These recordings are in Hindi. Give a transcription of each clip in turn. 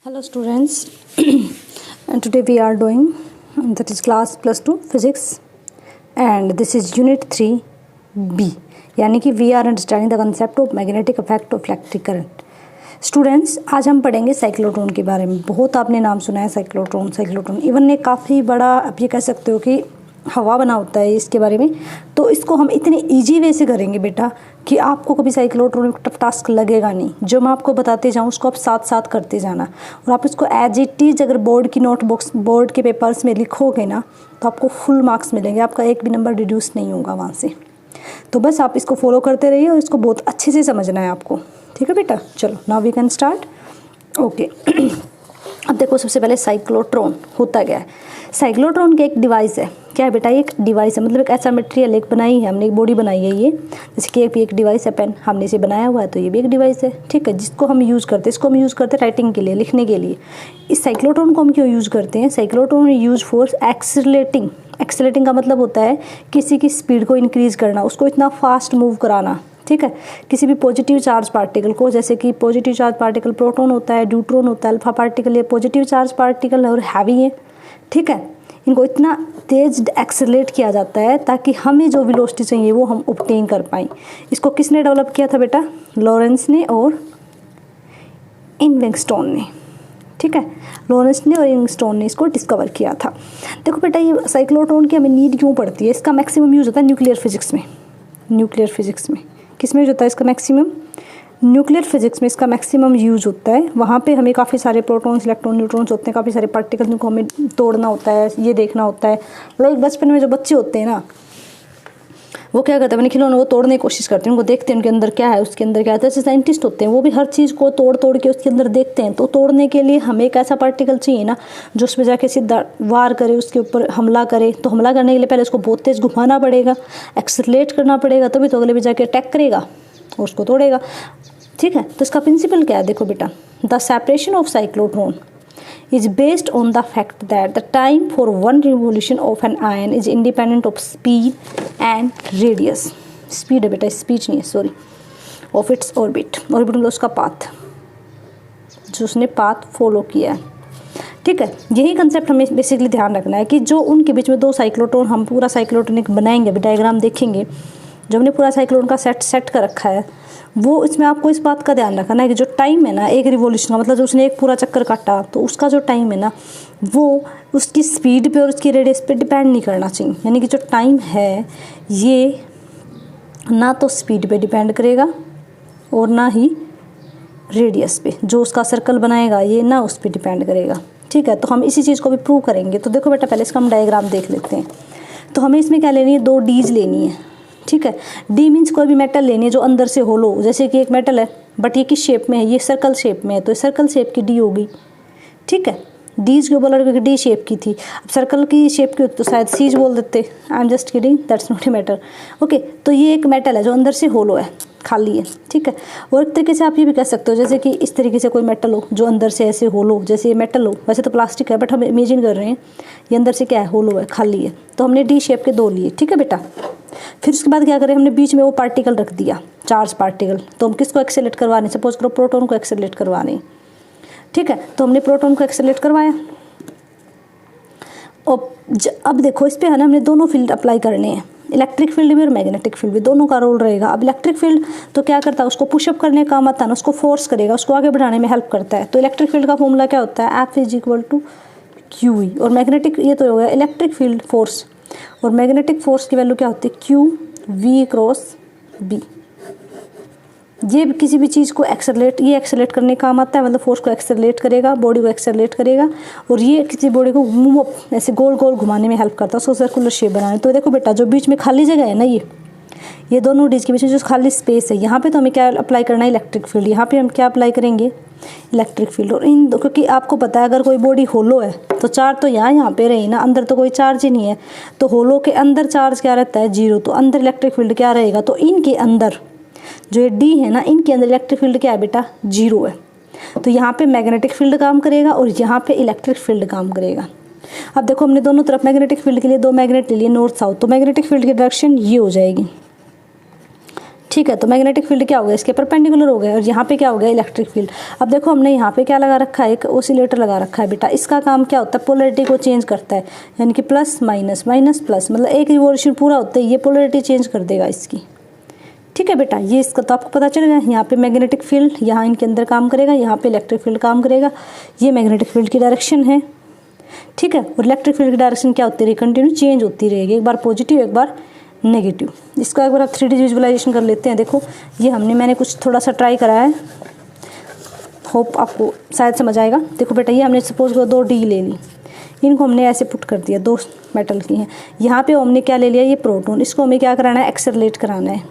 Hello students, and today we are doing that is class +2 physics and this is unit 3B यानी कि we are understanding the concept of magnetic effect of electric current। Students आज हम पढ़ेंगे साइक्लोट्रॉन के बारे में। बहुत आपने नाम सुना है साइक्लोट्रॉन इवन ने काफ़ी बड़ा आप ये कह सकते हो कि हवा बना होता है इसके बारे में। तो इसको हम इतने इजी वे से करेंगे बेटा कि आपको कभी साइक्लोट्रॉन टफ टास्क लगेगा नहीं। जो मैं आपको बताते जाऊँ उसको आप साथ साथ करते जाना और आप इसको एज इट इज़ अगर बोर्ड की नोटबुक्स बोर्ड के पेपर्स में लिखोगे ना तो आपको फुल मार्क्स मिलेंगे, आपका एक भी नंबर रिड्यूस नहीं होगा वहाँ से। तो बस आप इसको फॉलो करते रहिए और इसको बहुत अच्छे से समझना है आपको, ठीक है बेटा। चलो now we can start. Okay अब देखो सबसे पहले साइक्लोट्रॉन होता क्या है। साइक्लोट्रॉन की एक डिवाइस है। क्या है बेटा? ये एक डिवाइस है, मतलब एक ऐसा मटेरियल एक बनाई है हमने, एक बॉडी बनाई है ये, जैसे कि एक डिवाइस है पेन हमने इसे बनाया हुआ है तो ये भी एक डिवाइस है, ठीक है, जिसको हम यूज़ करते हैं। इसको हम यूज़ करते हैं राइटिंग के लिए, लिखने के लिए। इस साइक्लोट्रॉन को हम क्यों यूज़ करते हैं? Cyclotron use for accelerating. Accelerating का मतलब होता है किसी की स्पीड को इंक्रीज़ करना, उसको इतना फास्ट मूव कराना, ठीक है। किसी भी पॉजिटिव चार्ज पार्टिकल को, जैसे कि पॉजिटिव चार्ज पार्टिकल प्रोटॉन होता है, न्यूट्रॉन होता है, अल्फा पार्टिकल, ये पॉजिटिव चार्ज पार्टिकल है और हैवी है, ठीक है। इनको इतना तेज एक्सेलरेट किया जाता है ताकि हमें जो वेलोसिटी चाहिए वो हम ऑब्टेन कर पाएँ। इसको किसने डेवलप किया था बेटा? लॉरेंस ने और इनविंगस्टोन ने, ठीक है। लॉरेंस ने और इनविंगस्टोन ने इसको डिस्कवर किया था। देखो बेटा ये साइक्लोट्रॉन की हमें नीड क्यों पड़ती है? इसका मैक्सिमम यूज़ होता है न्यूक्लियर फिजिक्स में। न्यूक्लियर फिजिक्स में किस में यूज होता है इसका मैक्सिमम? न्यूक्लियर फिजिक्स में इसका मैक्सिमम यूज होता है। वहाँ पे हमें काफ़ी सारे प्रोटॉन्स, इलेक्ट्रॉन, न्यूट्रॉन्स होते हैं, काफ़ी सारे पार्टिकल्स जिनको हमें तोड़ना होता है, ये देखना होता है। लोग बचपन में जो बच्चे होते हैं ना वो क्या करते हैं, अपने खिलौने वो तोड़ने की कोशिश करते हैं, उनको देखते हैं उनके अंदर क्या है, उसके अंदर क्या है। जैसे साइंटिस्ट होते हैं वो भी हर चीज़ को तोड़ तोड़ के उसके अंदर देखते हैं। तो तोड़ने के लिए हमें एक ऐसा पार्टिकल चाहिए ना जो उसमें जाके सीधा वार करे, उसके ऊपर हमला करे। तो हमला करने के लिए पहले उसको बहुत तेज़ घुमाना पड़ेगा, एक्सेलरेट करना पड़ेगा, तभी तो अगले भी जाके अटैक करेगा और उसको तोड़ेगा, ठीक है। तो इसका प्रिंसिपल क्या है? देखो बेटा, the separation of cyclotron is based on the fact that the time for one revolution of an ion is independent of speed and radius। speed है बेटा, speed नहीं है, sorry, of its orbit। Orbit मतलब उसका पाथ, जो उसने पाथ फॉलो किया है, ठीक है। यही कंसेप्ट हमें बेसिकली ध्यान रखना है कि जो उनके बीच में दो साइक्लोट्रॉन, हम पूरा साइक्लोट्रॉनिक बनाएंगे, अभी डायग्राम देखेंगे, जो हमने पूरा साइक्लोट्रॉन का सेट कर रखा है वो, इसमें आपको इस बात का ध्यान रखना है कि जो टाइम है ना एक रिवॉल्यूशन का, मतलब जो उसने एक पूरा चक्कर काटा तो उसका जो टाइम है ना वो उसकी स्पीड पे और उसकी रेडियस पे डिपेंड नहीं करना चाहिए। यानी कि जो टाइम है ये ना तो स्पीड पे डिपेंड करेगा और ना ही रेडियस पे, जो उसका सर्कल बनाएगा ये ना उस पर डिपेंड करेगा, ठीक है। तो हम इसी चीज़ को भी प्रूव करेंगे। तो देखो बेटा पहले इसका हम डायग्राम देख लेते हैं। तो हमें इसमें क्या लेनी है? दो डीज लेनी है, ठीक है। डी मीन्स कोई भी मेटल लेनी है जो अंदर से होलो, जैसे कि एक मेटल है बट ये किस शेप में है? ये सर्कल शेप में है, तो सर्कल शेप की डी होगी, ठीक है। डीज क्यों बोला? क्योंकि डी शेप की थी। अब सर्कल की शेप की होती तो शायद सीज बोल देते। I am just kidding, that's not a matter. Okay, तो ये एक मेटल है जो अंदर से होलो है, खाली है, ठीक है। और एक तरीके से आप ये भी कह सकते हो जैसे कि इस तरीके से कोई मेटल हो जो अंदर से ऐसे होलो, जैसे ये मेटल हो, वैसे तो प्लास्टिक है बट हम इमेजिन कर रहे हैं ये अंदर से क्या है? होलो है, खाली है। तो हमने डी शेप के दो लिए, ठीक है बेटा। फिर उसके बाद क्या करें? हमने बीच में वो पार्टिकल रख दिया, चार्ज पार्टिकल। तो हम किसको एक्सेलरेट करवाने? सपोज करो प्रोटॉन को एक्सेलरेट करवाने, ठीक है। तो हमने प्रोटॉन को एक्सेलरेट करवाया और अब देखो इस पे है ना हमने दोनों फील्ड अप्लाई करने हैं, इलेक्ट्रिक फील्ड भी और मैग्नेटिक फील्ड भी, दोनों का रोल रहेगा। अब इलेक्ट्रिक फील्ड तो क्या करता है? उसको पुशअप करने का काम आता है ना, उसको फोर्स करेगा, उसको आगे बढ़ाने में हेल्प करता है। तो इलेक्ट्रिक फील्ड का फॉर्मूला क्या होता है? F = QE। और मैग्नेटिक ये तो हो गया इलेक्ट्रिक फील्ड फोर्स, और मैग्नेटिक फोर्स की वैल्यू क्या होती है? QV/B। ये किसी भी चीज़ को एक्सेलरेट, ये एक्सेलरेट करने का काम आता है, मतलब फोर्स को एक्सेलरेट करेगा, बॉडी को एक्सेलरेट करेगा, और ये किसी बॉडी को मूव अप ऐसे गोल गोल घुमाने में हेल्प करता है, उसको सर्कुलर शेप बनाने। तो देखो बेटा जो बीच में खाली जगह है ना ये दोनों डीज के बीच में जो खाली स्पेस है, यहाँ पे तो हमें क्या अप्लाई करना है? Electric field. यहाँ पे हम क्या अप्लाई करेंगे? Electric field. और इन क्योंकि आपको पता है अगर कोई बॉडी होलो है तो चार्ज तो यहाँ पे रही ना, अंदर तो कोई चार्ज ही नहीं है। तो होलो के अंदर चार्ज क्या रहता है? 0। तो अंदर इलेक्ट्रिक फील्ड क्या रहेगा? तो इनके अंदर जो ये डी है ना, इनके अंदर इलेक्ट्रिक फील्ड क्या है बेटा? 0 है। तो यहाँ पे मैग्नेटिक फील्ड काम करेगा और यहाँ पे इलेक्ट्रिक फील्ड काम करेगा। अब देखो हमने दोनों तरफ मैग्नेटिक फील्ड के लिए दो मैग्नेट ले लिए, नॉर्थ साउथ। तो मैग्नेटिक फील्ड की डायरेक्शन ये हो जाएगी, ठीक ठीक है। तो मैग्नेटिक फील्ड क्या हो गया, इसके परपेंडिकुलर हो गया, और यहाँ पे क्या हो गया, इलेक्ट्रिक फील्ड। अब देखो हमने यहाँ पे क्या लगा रखा है, एक ऑसिलेटर लगा रखा है बेटा। इसका काम क्या होता है, पोलैरिटी को चेंज करता है, यानी कि प्लस माइनस माइनस प्लस, मतलब एक रिवॉल्यूशन पूरा होता है ये पोलैरिटी चेंज कर देगा इसकी। ठीक है बेटा, ये इसका तो आपको पता चल गया। यहाँ पे मैग्नेटिक फील्ड यहाँ इनके अंदर काम करेगा, यहाँ पे इलेक्ट्रिक फील्ड काम करेगा। ये मैग्नेटिक फील्ड की डायरेक्शन है, ठीक है। और इलेक्ट्रिक फील्ड की डायरेक्शन क्या होती रहेगी, कंटिन्यू चेंज होती रहेगी, एक बार पॉजिटिव एक बार नेगेटिव। इसका एक बार आप 3D विजुअलाइजेशन कर लेते हैं। देखो ये मैंने कुछ थोड़ा सा ट्राई करा है, होप आपको शायद समझ आएगा। देखो बेटा, ये हमने सपोज करो 2 डी ले ली, इनको हमने ऐसे पुट कर दिया, 2 मेटल की हैं। यहाँ पे हमने क्या ले लिया, ये प्रोटॉन, इसको हमें क्या कराना है, एक्सेलरेट कराना है।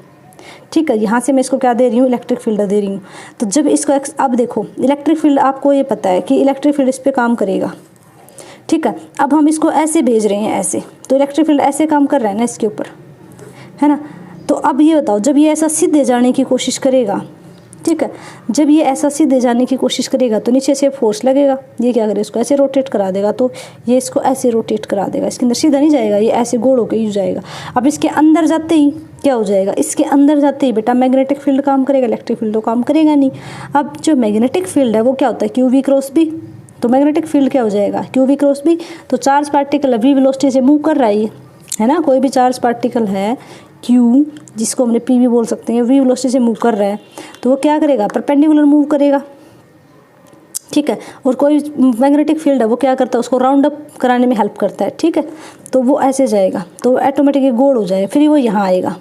ठीक है, यहाँ से मैं इसको क्या दे रही हूँ, इलेक्ट्रिक फील्ड दे रही हूँ। तो जब इसको अब देखो इलेक्ट्रिक फील्ड, आपको ये पता है कि इलेक्ट्रिक फील्ड इस पर काम करेगा। ठीक है, अब हम इसको ऐसे भेज रहे हैं ऐसे, तो इलेक्ट्रिक फील्ड ऐसे काम कर रहा है ना इसके ऊपर, है ना। तो अब ये बताओ, जब ये ऐसा सीधे जाने की कोशिश करेगा, ठीक है, जब ये ऐसा सीधे जाने की कोशिश करेगा तो नीचे से फोर्स लगेगा, ये क्या करेगा, इसको ऐसे रोटेट करा देगा, तो ये इसको ऐसे रोटेट करा देगा, इसके अंदर सीधा नहीं जाएगा, ये ऐसे गोल होकर ही जाएगा। अब इसके अंदर जाते ही क्या हो जाएगा, इसके अंदर जाते ही बेटा मैग्नेटिक फील्ड काम करेगा, इलेक्ट्रिक फील्ड तो काम करेगा नहीं। अब जो मैग्नेटिक फील्ड है वो क्या होता है, क्यू वी क्रॉस बी। तो मैग्नेटिक फील्ड क्या हो जाएगा, क्यू वी क्रॉस बी। तो चार्ज पार्टिकल वी वेलोसिटी से मूव कर रहा है ना, कोई भी चार्ज पार्टिकल है Q, जिसको हमने P भी बोल सकते हैं, वी वेलोसिटी से मूव कर रहा है, तो वो क्या करेगा, परपेंडिकुलर मूव करेगा। ठीक है, और कोई मैग्नेटिक फील्ड है वो क्या करता है, उसको राउंड अप कराने में हेल्प करता है। ठीक है, तो वो ऐसे जाएगा, तो ऑटोमेटिकली गोल हो जाएगा, फिर वो यहाँ आएगा।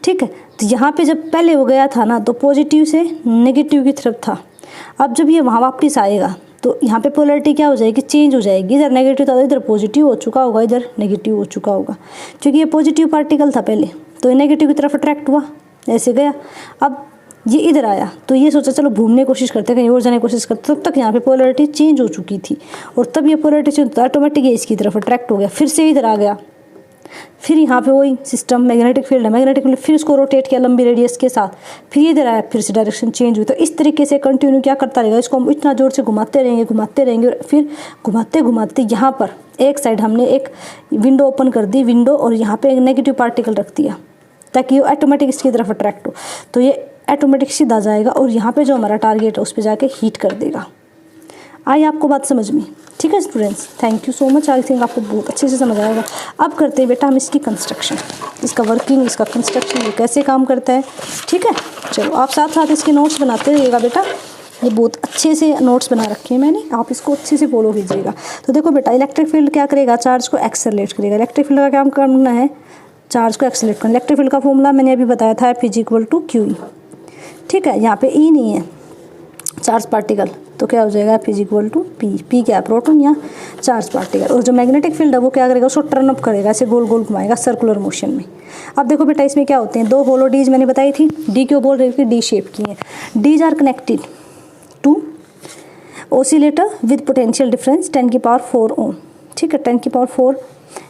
ठीक है, तो यहाँ पे जब पहले वो गया था ना, तो पॉजिटिव से नेगेटिव की तरफ था। अब जब ये वहाँ वापस आएगा तो यहाँ पे पोलैरिटी क्या हो जाएगी, चेंज हो जाएगी। इधर नेगेटिव था, इधर पॉजिटिव हो चुका होगा, इधर नेगेटिव हो चुका होगा, क्योंकि ये पॉजिटिव पार्टिकल था पहले, तो ये नेगेटिव की तरफ अट्रैक्ट हुआ, ऐसे गया। अब ये इधर आया, तो ये सोचा चलो घूमने की कोशिश करते, कहीं और जाने की कोशिश करते, तब तक यहाँ पे पोलैरिटी चेंज हो चुकी थी, और तब ये पोलैरिटी चेंज ऑटोमेटिक इसकी तरफ अट्रैक्ट हो गया, फिर से इधर आ गया। फिर यहाँ पे वही सिस्टम, मैग्नेटिक फील्ड है, मैग्नेटिक फील्ड फिर उसको रोटेट किया लंबी रेडियस के साथ, फिर इधर आया, फिर से डायरेक्शन चेंज हुई। तो इस तरीके से कंटिन्यू क्या करता रहेगा, इसको हम इतना जोर से घुमाते रहेंगे, और फिर घुमाते घुमाते यहाँ पर एक साइड हमने एक विंडो ओपन कर दी, विंडो, और यहाँ पे एक नेगेटिव पार्टिकल रख दिया, ताकि वो ऑटोमेटिक इसकी तरफ अट्रैक्ट हो। तो ये ऑटोमेटिक सीधा जाएगा, और यहाँ पे जो हमारा टारगेट है उस पर जाके हीट कर देगा। आई आपको बात समझ में? ठीक है students, thank you so much. I think आपको बहुत अच्छे से समझ आएगा। अब करते हैं बेटा हम इसकी कंस्ट्रक्शन, इसका वर्किंग, इसका कंस्ट्रक्शन, ये कैसे काम करता है। ठीक है, चलो आप साथ साथ इसके नोट्स बनाते रहिएगा बेटा, ये बहुत अच्छे से नोट्स बना रखे हैं मैंने, आप इसको अच्छे से फॉलो कीजिएगा। तो देखो बेटा, इलेक्ट्रिक फील्ड क्या करेगा, चार्ज को एक्सेलरेट करेगा। इलेक्ट्रिक फील्ड का काम करना है, चार्ज को एक्सेलरेट करना। इलेक्ट्रिक फील्ड का फॉर्मूला मैंने अभी बताया था, F=QE। ठीक है, यहाँ पे E नहीं है, चार्ज पार्टिकल, तो क्या हो जाएगा, F=P। P क्या है, प्रोटॉन या चार्ज पार्टिकल। और जो मैग्नेटिक फील्ड है वो क्या करेगा, उसको टर्न अप करेगा, ऐसे गोल गोल घुमाएगा सर्कुलर मोशन में। अब देखो बेटा, इसमें क्या होते हैं, 2 होलो डीज मैंने बताई थी। डी क्यों बोल रही थी, डी शेप की है। Dees are connected to oscillator with potential difference 10⁴ ohm. ठीक है, 10⁴,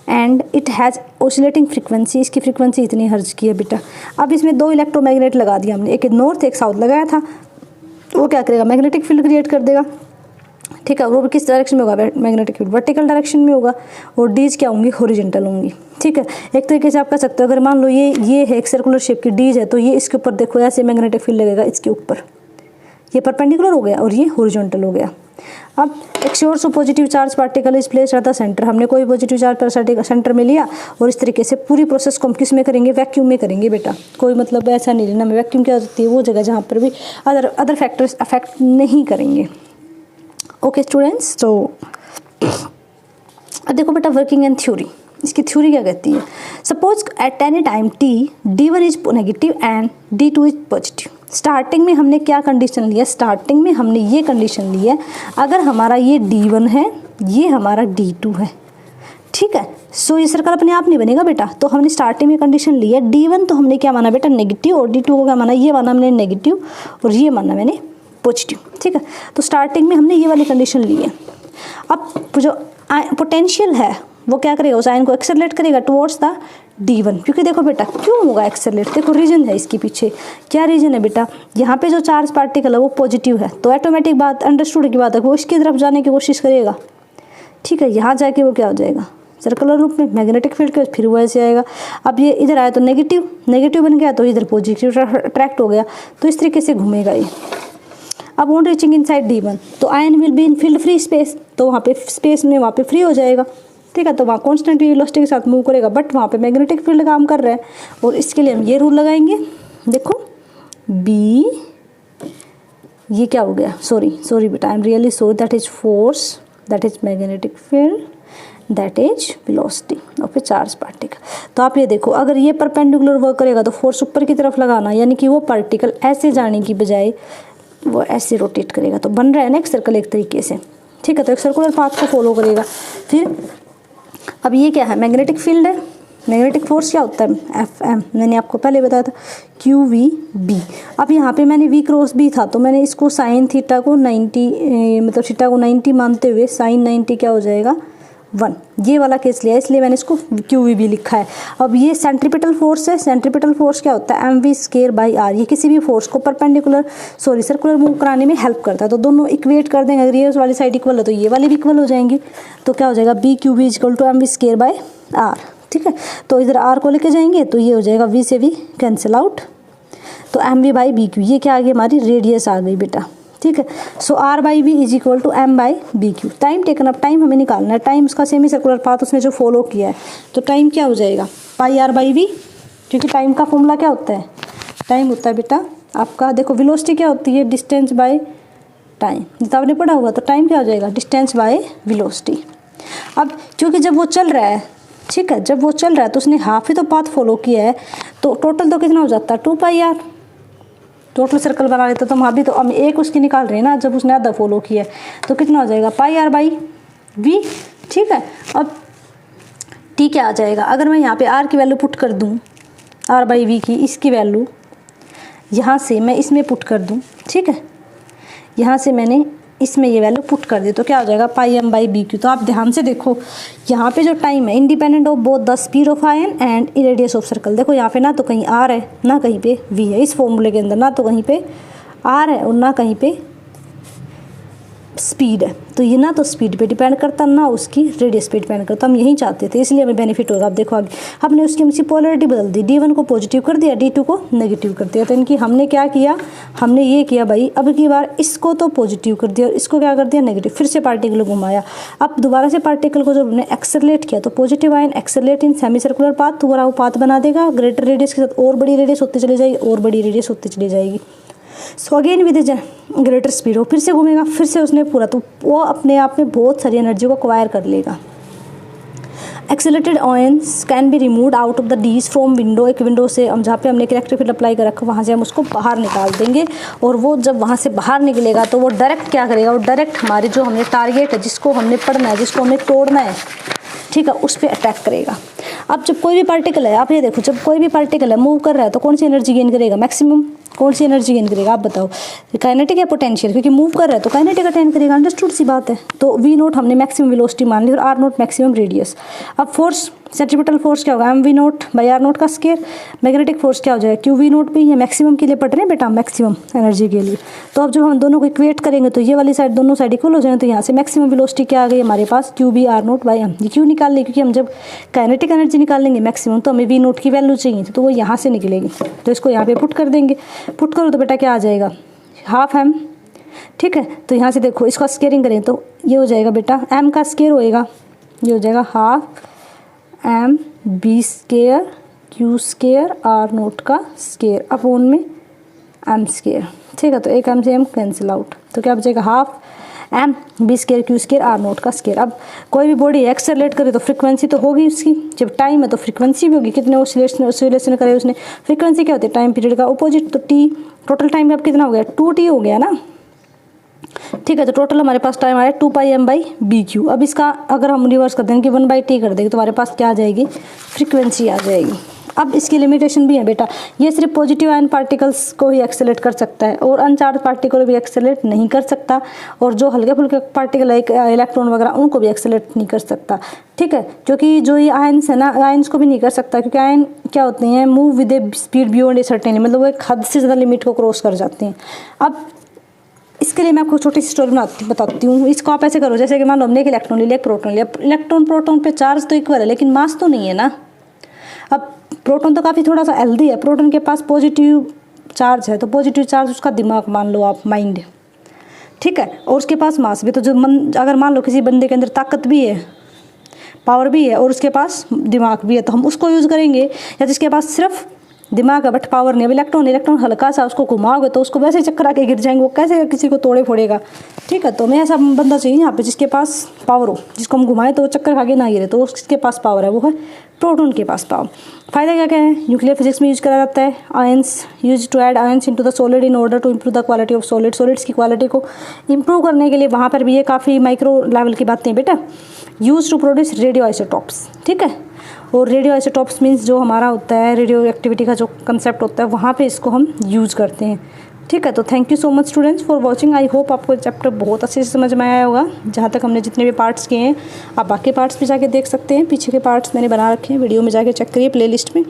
and it has oscillating frequency, इसकी फ्रीक्वेंसी इतनी हर्ज की है बेटा। अब इसमें 2 इलेक्ट्रोमैग्नेट लगा दिया हमने, एक नॉर्थ एक साउथ लगाया था, वो क्या करेगा, मैग्नेटिक फील्ड क्रिएट कर देगा। ठीक है, वो किस डायरेक्शन में होगा, मैग्नेटिक फील्ड वर्टिकल डायरेक्शन में होगा, और डीज क्या होंगी, हॉरिजॉन्टल होंगी। ठीक है, एक तरीके से आप कह सकते हो, अगर मान लो ये है एक सर्कुलर शेप की डीज है, तो ये इसके ऊपर देखो ऐसे मैग्नेटिक फील्ड लगेगा इसके ऊपर, ये परपेंडिकुलर हो गया और ये हॉरिजॉन्टल हो गया। अब एक source of positive charge particle is placed at the centre, हमने कोई पॉजिटिव चार्ज पार्टिकल सेंटर में लिया, और इस तरीके से पूरी प्रोसेस को हम किस में करेंगे, वैक्यूम में करेंगे बेटा। कोई मतलब ऐसा नहीं लेना, वैक्यूम क्या होती है, वो जगह जहाँ पर भी अदर फैक्टर्स अफेक्ट नहीं करेंगे। ओके स्टूडेंट्स, तो अब देखो बेटा, वर्किंग एंड थ्योरी, इसकी थ्योरी क्या कहती है। Suppose at any time t d1 is negative and d2 is positive. Starting में हमने क्या कंडीशन लिया, स्टार्टिंग में हमने ये कंडीशन ली है, अगर हमारा ये d1 है, ये हमारा d2 है। ठीक है, सो ये सर्कल अपने आप नहीं बनेगा बेटा, तो हमने स्टार्टिंग में कंडीशन ली है d1, तो हमने क्या माना बेटा, नेगेटिव, और d2 को क्या माना, ये माना हमने नेगेटिव, और ये माना मैंने पॉजिटिव। ठीक है, तो स्टार्टिंग में हमने ये वाली कंडीशन ली है। अब जो पोटेंशियल है वो क्या करेगा, उस आयन को एक्सेलरेट करेगा टुवर्ड्स द d1, क्योंकि देखो बेटा क्यों होगा एक्सेलरेट, देखो रीजन है इसके पीछे। क्या रीजन है बेटा, यहाँ पे जो चार्ज पार्टिकल है वो पॉजिटिव है, तो ऑटोमेटिक बात, अंडरस्टूड की बात है, वो इसकी तरफ जाने की कोशिश करेगा। ठीक है, यहाँ जाके वो क्या हो जाएगा, सर्कुलर रूप में मैग्नेटिक फील्ड के, फिर वो ऐसे आएगा। अब ये इधर आया तो नेगेटिव, नेगेटिव बन गया तो इधर पॉजिटिव अट्रैक्ट हो गया, तो इस तरीके से घूमेगा ये। अब ऑन रीचिंग इनसाइड D1 तो ion will be in field free space, तो वहाँ पे स्पेस में वहाँ पे फ्री हो जाएगा, ठीक है। तो वहाँ कॉन्स्टेंट वेलोसिटी के साथ मूव करेगा, बट वहाँ पे मैग्नेटिक फील्ड काम कर रहा है, और इसके लिए हम ये रूल लगाएंगे। देखो बी, ये क्या हो गया, सॉरी बेटा, I am really sorry, that is force, that is magnetic field, that is velocity, और फिर चार्ज पार्टिकल। तो आप ये देखो, अगर ये परपेंडिकुलर वर्क करेगा तो फोर्स ऊपर की तरफ लगाना, यानी कि वो पार्टिकल ऐसे जाने की बजाय वो ऐसे रोटेट करेगा, तो बन रहा है ना एक सर्कल एक तरीके से, ठीक है। तो एक सर्कुलर पाथ को फॉलो करेगा। फिर अब ये क्या है, मैग्नेटिक फील्ड है, मैग्नेटिक फोर्स क्या होता है, FM, मैंने आपको पहले बताया था, QVB। अब यहाँ पे मैंने V क्रॉस B था, तो मैंने इसको साइन थीटा को 90 मतलब थीटा को 90 मानते हुए साइन 90 क्या हो जाएगा 1, ये वाला केस लिया, इसलिए मैंने इसको QVB लिखा है। अब ये सेंट्रीपिटल फोर्स है, सेंट्रीपिटल फोर्स क्या होता है, mv²/r, ये किसी भी फोर्स को परपेंडिकुलर सर्कुलर मूव कराने में हेल्प करता है। तो दोनों इक्वेट कर देंगे, अगर ये वाली साइड इक्वल है तो ये वाली भी इक्वल हो जाएंगी, तो क्या हो जाएगा BQV = mv²/r, ठीक है। तो इधर r को लेके जाएंगे तो ये हो जाएगा v से v कैंसिल आउट, तो mv/bq, ये क्या आ गई हमारी रेडियस आ गई बेटा, ठीक है। सो r/v = m/bq। टाइम टेकन, अब टाइम हमें निकालना है, टाइम उसका सेमी सर्कुलर पाथ उसने जो फॉलो किया है, तो टाइम क्या हो जाएगा πr/v, क्योंकि टाइम का फॉर्मूला क्या होता है, टाइम होता है बेटा आपका, देखो वेलोसिटी क्या होती है, डिस्टेंस बाय टाइम, जब आपने पढ़ा होगा, तो टाइम क्या हो जाएगा डिस्टेंस बाय वेलोसिटी। अब क्योंकि जब वो चल रहा है, ठीक है, जब वो चल रहा है तो उसने हाफ ही तो पाथ फॉलो किया है, तो टोटल तो कितना हो जाता है 2πr, टोटल सर्कल बना लेते तो हम अभी तो हम एक उसकी निकाल रहे हैं ना, जब उसने आधा फॉलो किया है, तो कितना हो जाएगा πr/v, ठीक है। अब t क्या आ जाएगा, अगर मैं यहाँ पे r की वैल्यू पुट कर दूँ, r/v की इसकी वैल्यू यहाँ से मैं इसमें पुट कर दूँ, ठीक है, यहाँ से मैंने इसमें ये वैल्यू पुट कर दी, तो क्या हो जाएगा πm/bq। तो आप ध्यान से देखो, यहाँ पे जो टाइम है independent of both the speed of ion and radius of circle. देखो यहाँ पे ना तो कहीं r है ना कहीं पे v है, इस फॉर्मूले के अंदर ना तो कहीं पे r है और ना कहीं पे स्पीड है, तो ये ना तो स्पीड पे डिपेंड करता ना उसकी रेडियस पे डिपेंड करता, हम यही चाहते थे, इसलिए हमें बेनिफिट होगा। अब देखो आगे हमने उसकी पोलरिटी बदल दी, D1 को पॉजिटिव कर दिया, D2 को नेगेटिव कर दिया, तो इनकी हमने क्या किया, हमने ये किया भाई, अब की बार इसको तो पॉजिटिव कर दिया और इसको क्या कर दिया नेगेटिव, फिर से पार्टिकल घुमाया। अब दोबारा से पार्टिकल को जब हमने एक्सेलरेट किया तो positive ion accelerate in semi circular path, तो वो पाथ बना देगा ग्रेटर रेडियस के साथ, और बड़ी रेडियस होती चली जाएगी और बड़ी रेडियस होती चली जाएगी। So again with greater speed, वो फिर से घूमेगा, फिर से उसने पूरा, तो वो अपने आप में बहुत सारी एनर्जी को एक्वायर कर लेगा। Accelerated ions can be removed out of the dees from window, एक विंडो से हम जहाँ पे हमने इलेक्ट्रिक फील्ड अप्लाई कर रखा वहाँ से हम उसको बाहर निकाल देंगे, और वो जब वहाँ से बाहर निकलेगा तो वो डायरेक्ट क्या करेगा, वो डायरेक्ट हमारे जो हमने टारगेट है, जिसको हमने पढ़ना है, जिसको हमने तोड़ना है, ठीक है, उस पर अटैक करेगा। अब जब कोई भी पार्टिकल है, आप ये देखो, जब कोई भी पार्टिकल है मूव कर रहा है तो कौन सी एनर्जी गेन करेगा, मैक्सिमम कौन सी एनर्जी गेन करेगा, आप बताओ, काइनेटिक या पोटेंशियल, क्योंकि मूव कर रहा है तो काइनेटिक अटेन करेगा, अंडरस्टूड सी बात है। तो V0 हमने मैक्सिमम वेलोसिटी मान ली और R0 मैक्सिमम रेडियस। अब फोर्स, सेंट्रीपिटल फोर्स क्या होगा, mv0/r0 का स्क्वायर, मैग्नेटिक फोर्स क्या हो जाएगा QV0 पे, ये मैक्सिमम के लिए पढ़ रहे हैं बेटा, मैक्सिमम एनर्जी के लिए। तो अब जब हम दोनों को इक्वेट करेंगे तो ये वाली साइड दोनों साइड इक्वल हो जाएंगे, तो यहाँ से मैक्सिमम वेलोसिटी क्या आ गई हमारे पास QB/r0/m। ये क्यों निकाल ली, क्योंकि हम जब काइनेटिक एनर्जी निकालेंगे मैक्सिमम तो हमें V0 की वैल्यू चाहिए थी, तो वो यहाँ से निकलेगी, तो इसको यहाँ पे पुट कर देंगे, पुट करो तो बेटा क्या आ जाएगा हाफ m, ठीक है। तो यहाँ से देखो इसका स्केयरिंग करें तो ये हो जाएगा बेटा m का स्केयर होएगा, ये हो जाएगा हाफ mb² q² r0 का स्केयर अपॉन में m², ठीक है। तो एक m से m कैंसिल आउट, तो क्या बचेगा हाफ mb² q² r0 का स्केयर। अब कोई भी बॉडी एक्सेलरेट करे तो फ्रीक्वेंसी तो होगी उसकी, जब टाइम है तो फ्रीक्वेंसी भी होगी, कितने ऑसिलेशन करे उसने, फ्रीक्वेंसी क्या होती है टाइम पीरियड का अपोजिट, तो t टोटल टाइम अब कितना हो गया 2t हो गया ना, ठीक है। तो टोटल हमारे पास टाइम आया 2πm/bq। अब इसका अगर हम रिवर्स कर देंगे कि 1/t कर देंगे तो हमारे पास क्या आ जाएगी, फ्रीक्वेंसी आ जाएगी। अब इसकी लिमिटेशन भी है बेटा, ये सिर्फ पॉजिटिव आयन पार्टिकल्स को ही एक्सेलरेट कर सकता है और अनचार्ज पार्टिकल भी एक्सेलरेट नहीं कर सकता, और जो हल्के फुल्के पार्टिकल लाइक इलेक्ट्रॉन वगैरह उनको भी एक्सेलरेट नहीं कर सकता, ठीक है। क्योंकि जो ये आयन्स है ना, आयन्स को भी नहीं कर सकता, क्योंकि आयन क्या होते हैं move with A speed beyond a certain, मतलब वो एक हद से ज़्यादा लिमिट को क्रॉस कर जाते हैं। अब इसके लिए मैं आपको छोटी सी स्टोरी बताती हूँ। इसको आप ऐसे करो, जैसे कि मान लो हमने एक इलेक्ट्रॉन लिया, एक प्रोटॉन लिया। इलेक्ट्रॉन प्रोटॉन पे चार्ज तो इक्वल है, लेकिन मास तो नहीं है ना। अब प्रोटॉन तो काफ़ी थोड़ा सा हेल्दी है, प्रोटॉन के पास पॉजिटिव चार्ज है, तो पॉजिटिव चार्ज उसका दिमाग मान लो आप, माइंड, ठीक है, और उसके पास मास भी। तो जो अगर मान लो किसी बंदे के अंदर ताकत भी है, पावर भी है, और उसके पास दिमाग भी है, तो हम उसको यूज़ करेंगे। या जिसके पास सिर्फ दिमाग है बट पावर नहीं। अब इलेक्ट्रॉन हल्का सा उसको घुमाओगे तो उसको वैसे चक्कर आके गिर जाएंगे, वो कैसे किसी को तोड़े फोड़ेगा, ठीक है। तो हमें ऐसा बंदा चाहिए यहाँ पे जिसके पास पावर हो, जिसको हम घुमाएं तो वो चक्कर खा के ना गिरे, तो उसके पास पावर है, वो है प्रोटॉन के पास पावर। फायदा क्या क्या है? न्यूक्लियर फिजिक्स में यूज करा जाता है। Ions use to add ions into the solid in order to improve the quality of solid. Solids की क्वालिटी को इंप्रूव करने के लिए वहाँ पर भी ये काफ़ी माइक्रो लेवल की बातें बेटा। Use to produce radio isotopes, ठीक है। और रेडियो आइसोटॉप्स मीन्स जो हमारा होता है रेडियो एक्टिविटी का जो कंसेप्ट होता है, वहाँ पे इसको हम यूज़ करते हैं, ठीक है। तो thank you so much students for watching. I hope आपको चैप्टर बहुत अच्छे से समझ में आया होगा। जहाँ तक हमने जितने भी पार्ट्स किए हैं, आप बाकी पार्ट्स भी जाके देख सकते हैं। पीछे के पार्ट्स मैंने बना रखे हैं, वीडियो में जाके चेक करिए प्लेलिस्ट में।